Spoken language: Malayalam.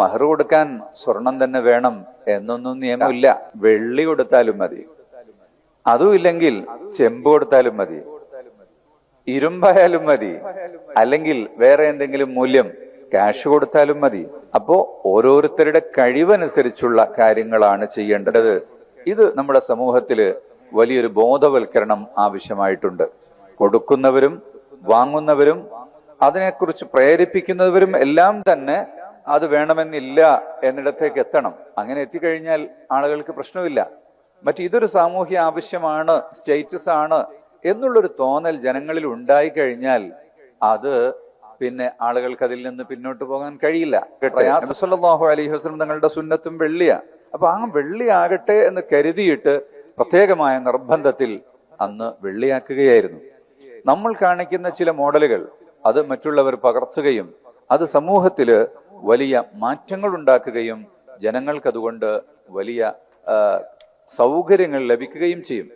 മഹർ കൊടുക്കാൻ സ്വർണം തന്നെ വേണം എന്നൊന്നും നിയമമില്ല. വെള്ളി കൊടുത്താലും മതി, അതും ഇല്ലെങ്കിൽ ചെമ്പ് കൊടുത്താലും മതി, ഇരുമ്പായാലും മതി, അല്ലെങ്കിൽ വേറെ എന്തെങ്കിലും മൂല്യം ക്യാഷ് കൊടുത്താലും മതി. അപ്പോ ഓരോരുത്തരുടെ കഴിവനുസരിച്ചുള്ള കാര്യങ്ങളാണ് ചെയ്യേണ്ടത്. ഇത് നമ്മുടെ സമൂഹത്തില് വലിയൊരു ബോധവൽക്കരണം ആവശ്യമായിട്ടുണ്ട്. കൊടുക്കുന്നവരും വാങ്ങുന്നവരും അതിനെക്കുറിച്ച് പ്രേരിപ്പിക്കുന്നവരും എല്ലാം തന്നെ അത് വേണമെന്നില്ല എന്നിടത്തേക്ക് എത്തണം. അങ്ങനെ എത്തിക്കഴിഞ്ഞാൽ ആളുകൾക്ക് പ്രശ്നമില്ല. ഇതൊരു സാമൂഹ്യ ആവശ്യമാണ്, സ്റ്റേറ്റസ് ആണ് എന്നുള്ളൊരു തോന്നൽ ജനങ്ങളിൽ ഉണ്ടായിക്കഴിഞ്ഞാൽ അത് പിന്നെ ആളുകൾക്ക് അതിൽ നിന്ന് പിന്നോട്ട് പോകാൻ കഴിയില്ല. നബി സല്ലല്ലാഹു അലൈഹി വസല്ലം തങ്ങളുടെ സുന്നത്തും വെള്ളിയാ. അപ്പൊ ആ വെള്ളി ആകട്ടെ എന്ന് കരുതിയിട്ട് പ്രത്യേകമായ നിർബന്ധത്തിൽ അന്ന് വെള്ളിയാക്കുകയായിരുന്നു. നമ്മൾ കാണിക്കുന്ന ചില മോഡലുകൾ അത് മറ്റുള്ളവർ പകർത്തുകയും അത് സമൂഹത്തില് വലിയ മാറ്റങ്ങൾ ഉണ്ടാക്കുകയും ജനങ്ങൾക്ക് അതുകൊണ്ട് വലിയ സൗകര്യങ്ങൾ ലഭിക്കുകയും ചെയ്യും.